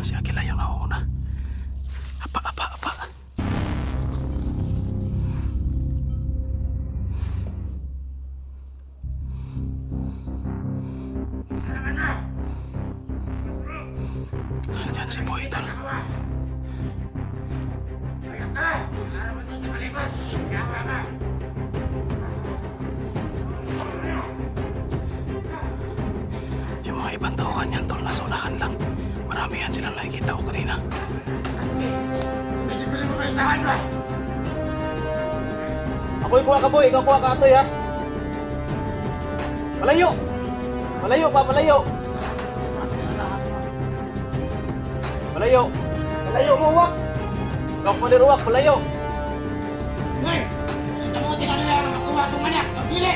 Si Akila yung nauuna. Apa. Diyan si Boy tol. Yung mga ibang tauhan yan tol, nasa unahan lang. Marami yan silang nakikita ko kanina. Hindi pala mo kaisahan ba? Ako'y kuha ka boy, ikaw kuha ka atoy ha. Malayo! Malayo pa, malayo! Malayo! Malayo mo wak! Ikaw paliruwak, malayo! Ngayon, kamuti ka na yung makuha itong manyak. Pagpili!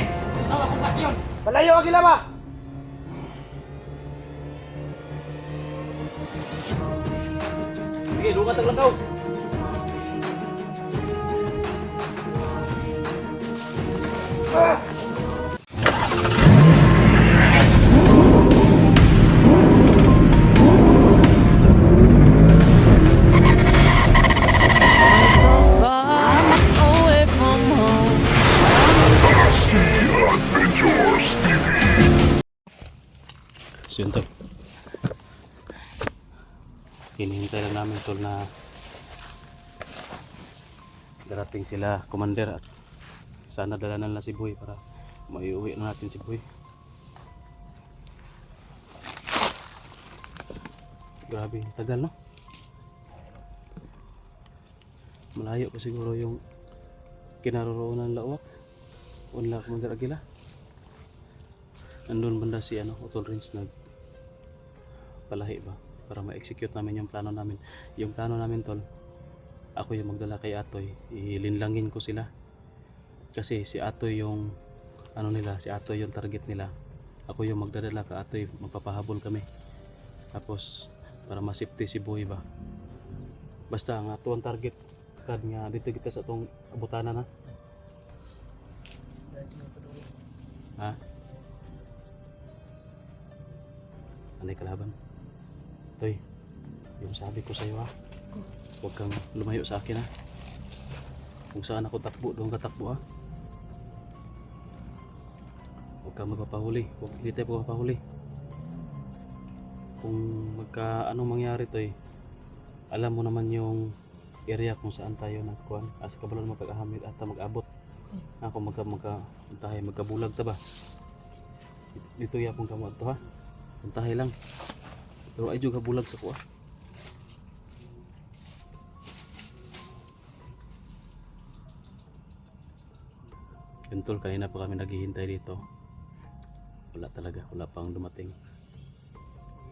Tawa ko pati yun. Malayo, Akila ba? Sige, lukat ang lakaw. So far away from home. So yun tol. Hinihintay lang namin tol na darating sila commander at sana dala na si Boy para maiuwi na natin si Boy. Grabe, tagal no? Malayo pa siguro yung kinaroroonan ng Lawak. Unla Commander Aguila. Nandun banda si Utol Rins nag palahi ba para ma-execute namin yung plano namin. Yung plano namin tol, ako yung magdala kay Atoy, ilinlangin ko sila. Kasi si Atoy yung si Atoy yung target nila. Ako yung magdadala kay Atoy, magpapahabol kami. Tapos para ma-safety si Boy ba. Basta ang ato ang target kad nga dito kita sa atong abutana na. Ha? Anay kalaban. Toy, yung sabi ko sa iyo ha. Huwag kang lumayo sa akin ha. Kung saan ako takbo, doon ka takbo ha. Huwag kang magpapahuli. Hindi tayo magpapahuli. Kung anong mangyari Toy, alam mo naman yung area kung saan tayo nagkuhan. As kabalon magkakahamid at mag-abot. Ako magkabulag ta ba? Dito yapon ka mo ato ha. Puntahay lang. Pero ay juga bulag sa kuha. Tol, kanina pa kami naghihintay dito. Wala talaga, wala pang dumating.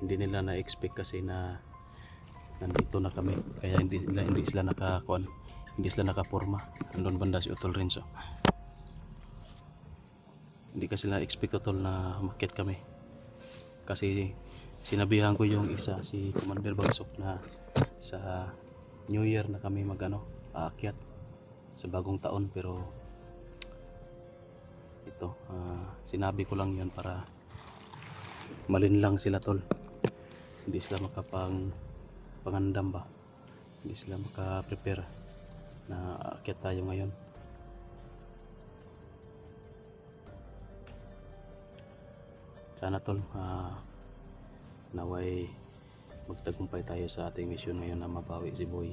Hindi nila na-expect kasi na nandito na kami. Kaya hindi sila nakakuan, hindi sila nakaporma. Andun banda si Utol Renzo. Hindi kasi na-expect Utol na umakyat kami. Kasi sinabihan ko yung isa, si Commander Bagsok, na sa New Year na kami aakyat sa bagong taon. Pero ito, sinabi ko lang yun para malinlang sila Tol. Hindi sila pangandam ba, hindi sila maka-prepare na aakyat tayo ngayon. Sana Tol, naway magtagumpay tayo sa ating mission ngayon na mabawi si Boy.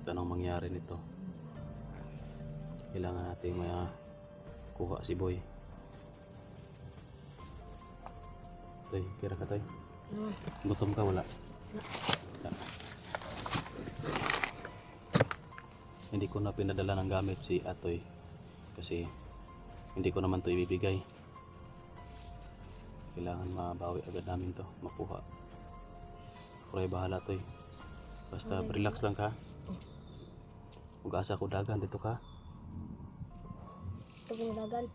Ito nang mangyari nito, kailangan natin kuha si Boy. Toy, kira ka Toy? Gutom ka wala? Hindi ko na pinadala ng gamit si Atoy kasi hindi ko naman to ibibigay. Kailangan mabawi agad namin to, makuha. Kuray bahala Toy. Basta relax lang ka. Ug-asa ko dagan dito ka. Ito kong dagan.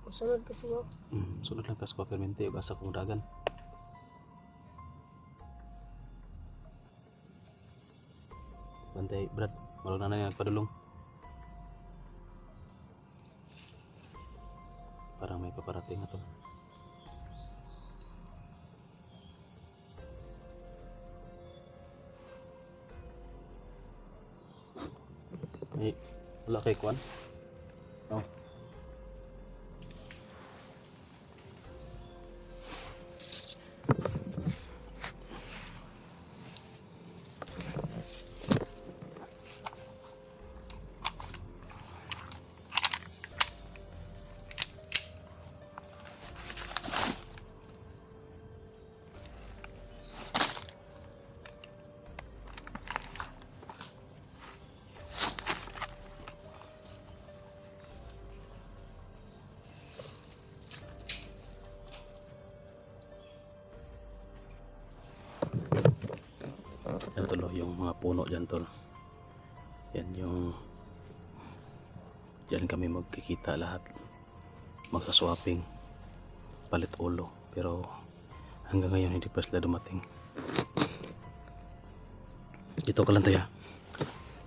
Sunod kasi mo. Sunod lang kas ko permente, ug-asa ko dagan. Bantay Brad, malo na yung nagpadulong. Parang may paparating na to. Wala kay kuan. Oh. Yan tol, oh, yung mga puno dyan tol. Yan yung dyan kami magkikita lahat, magsaswapping, palit ulo, pero hanggang ngayon hindi pa sila dumating. Dito ka lang tayo,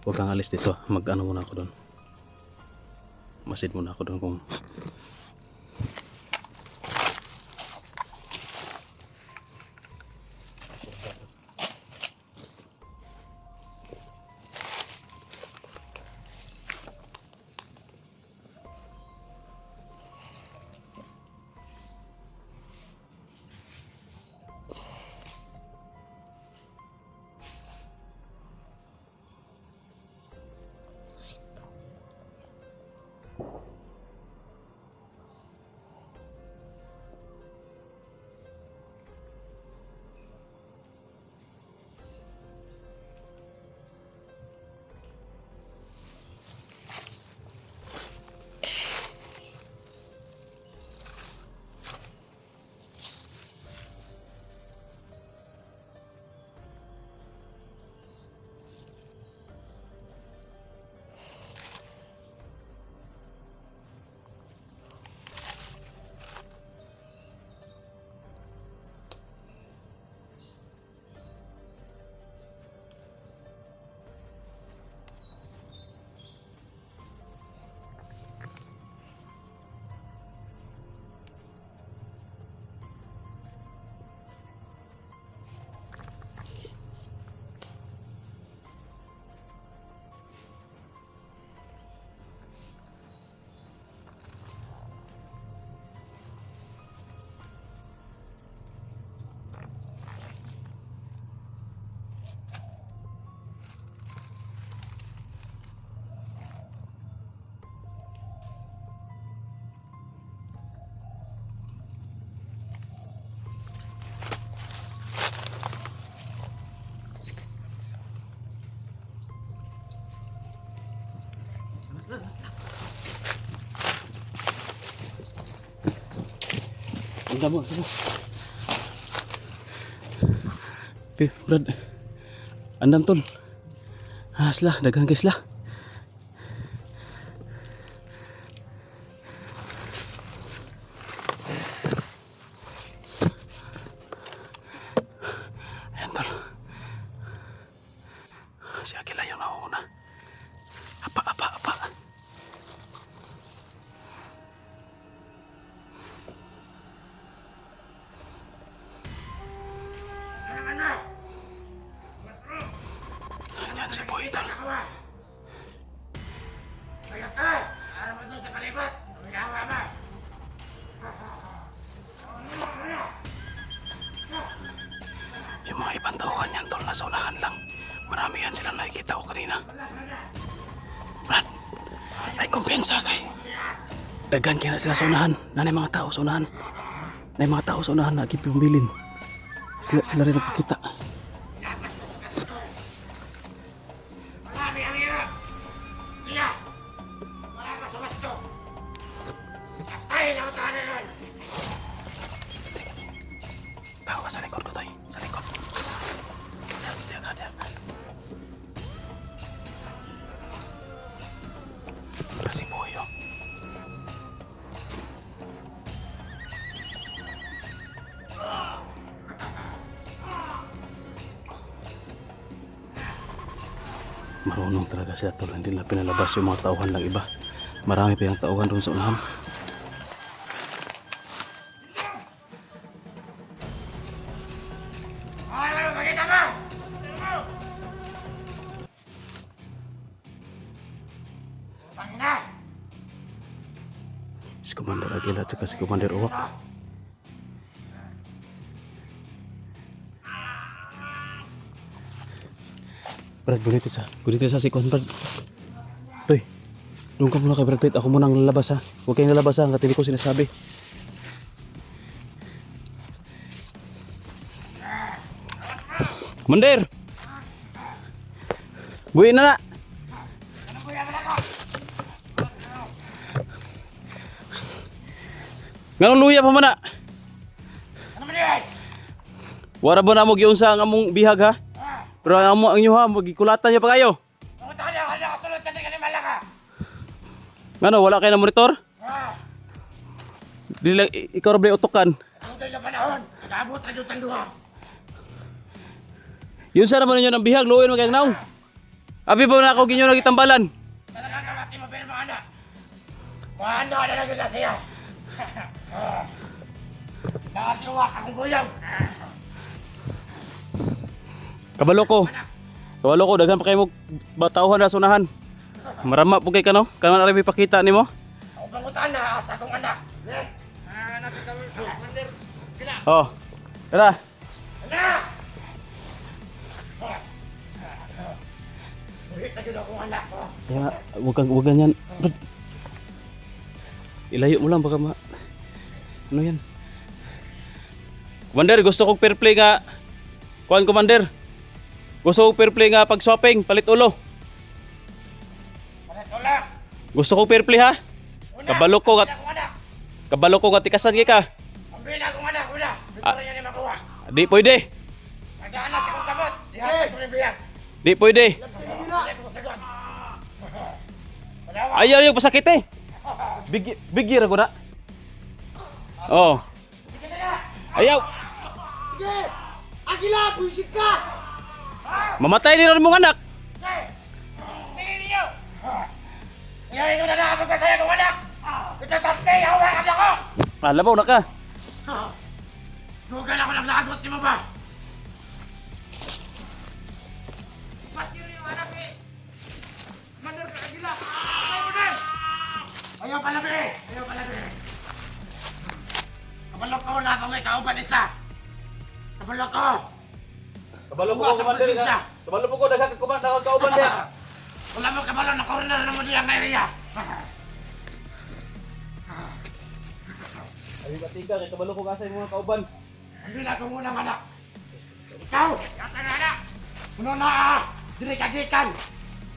huwag kang alis dito, mag ano muna ako doon, masid muna ako doon kung ang damo. Brad, andam tol. Asla, dagang guys lah. Ayan tol. Si Akila yung nauna. Apa. Ayan si Boy tol. Kaya ka! Alam mo doon sa kalibat! Umiyawa ba? Yung mga ibang tauhan yan tol, nasa unahan lang. Marami yan silang nakikita ko kanina. Brad, ay kumpensa kay. Dagan kaya na sila sa unahan. Nanay mga tao sa unahan. Nanay mga tao sa unahan na pumbilin. Sila rin napakita. Labas na sa kasko! Marami ang hirap! Siya! Wala ka sa wasto! Patay na ang tahanan nun! Bawa sa likod ko tayo. Sa likod. Diyan. Si Boy oh. Marunong talaga siya tol. Hindi na pinalabas yung mga tauhan lang iba. Marami pa yung tauhan doon sa unahan. Ano makita mo? Si Commander Aguila at si Commander Uwak. Brad, guniti sa si Kwan, Brad. Toy, doon ka muna kay Brad Pitt. Ako muna ang lalabas ha. Huwag kayong lalabas ha, hanggat hindi ko sinasabi. Commander! Buhin na na! Nganong luya pa man na? Ano man yan? Wara ba na mo giun sa among bihag ha? Pero ang amo ang inyo ha, magikulatan niya pa kayo. Ang tala ka na kasulod ka din ka ni Malaka. Ngano, wala kayo na monitor? Dili lang, ikaw ra utokan. Ang tayo na panahon, nag-aabot na yung tanduha. Yun sa naman ninyo ng bihag, luwin mo kayang naong. Abi ba na ako ginyo nagitambalan? Talagang kamati mo pero mga anak. Mga ano na lang yun na siya. Nakasiwak akong kuyaw. Kabalo ko, daghan pa kayo mo batauhan na sunahan. Marama po kay kano, kanon ara may pakita nimo. Ako pangutan na asa kong anak. Anak ka Commander. Sila. Oh. Tara. Anak! Ulit na yun akong anak ko. Kaya wag ganyan. Ilayo mo lang baka ano yan? Commander, gusto kong fair play nga. Kuan Commander. Gusto kong fair play nga pag swapping, palit ulo. Palit ulo. Gusto kong fair play ha. Kabalo ko nga tikasan ka. Ang bila akong anak, una. Bito rin yan yung makuha. Di pwede. Nagdaan na sa kong kamot. Siya ko rin biyan. Di pwede. Hindi ko sagot. Palawa. Ayaw yung pasakit eh. Bigir ako na. Oh. Sige na na. Ayaw. Sige! Agila! Buisit ka! Mamatay ni ron mong anak. Sige niyo! Ngayon ko na nakapagpataya kong anak! Ito taskay! Hawakan ako! Labaw na ka. Dugan ako ng lagot ni mo ba? Ba't yun yung anak eh? Mandar ka agila! Ayaw palabi! Ayaw palabi! Kabalok ko na kung may kauban isa! Kabalok ko! Kabalo ko, Commander, ha? Kabalo ko daghang kauban dia. Wala mo kabalon na corner na mo diyang area! Ay batika kay kabalo ko kasay mga kauban. Hindi na ko muna anak! Ikaw! Yata na anak! Puno na Dili kagikan!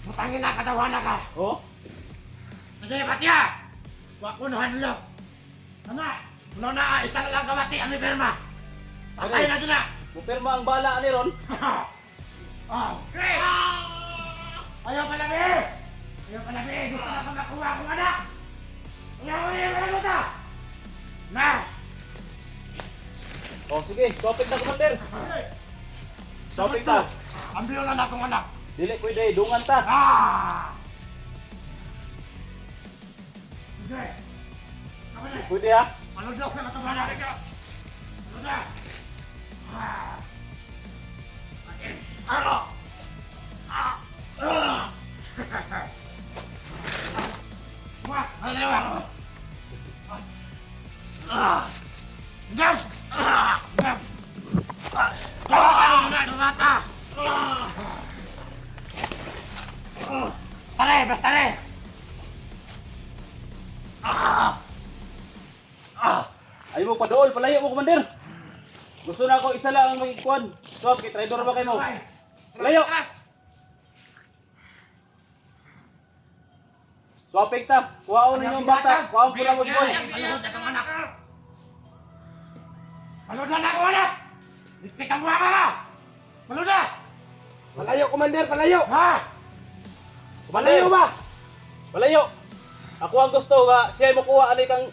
Mutangin na katawana ka! Oh? Sige, Batya! Huwag ko nahan lo! Anak! Puno na isa na lang kamati ang may perma! Patay na dila! Mupirma ang bala ni ron. Chris! Ayaw palabi! Ayaw palabi! Gusto na kong makuha akong anak! Ayaw ko niya pala ta! Na! Oh sige, shopping na Commander. Shopping ta. Ambil na akong anak! Dili pwede dungan ta. Sige! Ako na! Pwede ha. Maludok na katawan na rin ka! Maludok! Ano? Wah, ano na naman? Gas! Gas! Ano na, dumata! Tare, basta tare! Ayaw mo padool, palayo mo Commander. Gusto na ako isa lang ang magikuan. Swap, kay traidor ba kayo mo? Palayo! Swapping ta. Kuhaon ninyo ang bata. Kuhaon po lang mo boy. Malugod na itong anak! Malugod na ako anak! Litsik ang buha ka! Malugod na! Palayo, Commander, palayo! Ha? Palayo ba? Palayo. Ako ang gusto nga siya mo kuha ani kang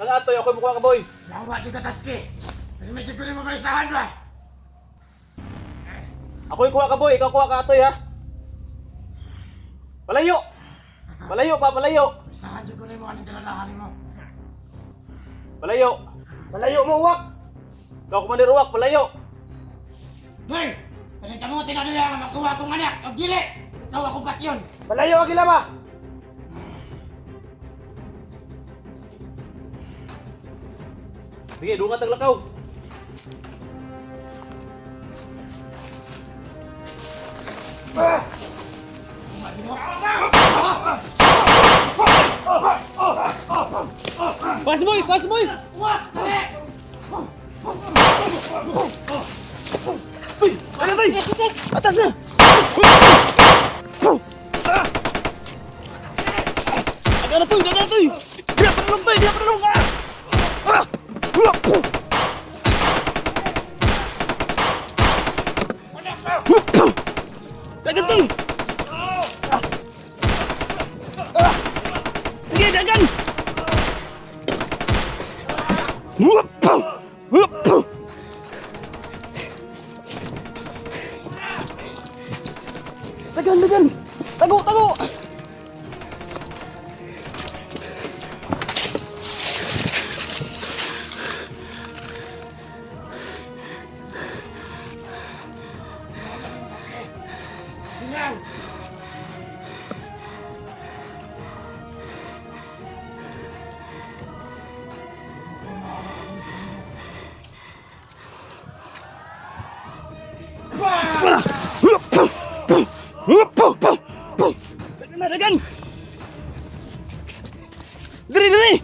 atoy ako mo kuha ka boy. Lawa juga Tatsuki! Medyo ko rin mo may isahan ba? Ako yung kuha ka boy, ikaw kuha ka atoy ha. Palayo. Palayo pa, palayo. Isahan dyan ko rin mo anong dalalahan mo. Palayo. Palayo mo, Uwak! Ikaw Commander Uwak, palayo. Doy! Pinagkamutin na doon ang magkuha kong anak! O gili! Ikaw ako ba't yun? Palayo, Agila ba? Sige, dungat ang lakaw. Pas boy, pas boy. Ano tay? Atas na. Agak na toy, agak na toy. Dia penelong tay, dia penelong. Dagan toy. Sige, dagan. Dagan, dagan. Tago, tago. Bilang! Dagan na, dagan. Diri, diri.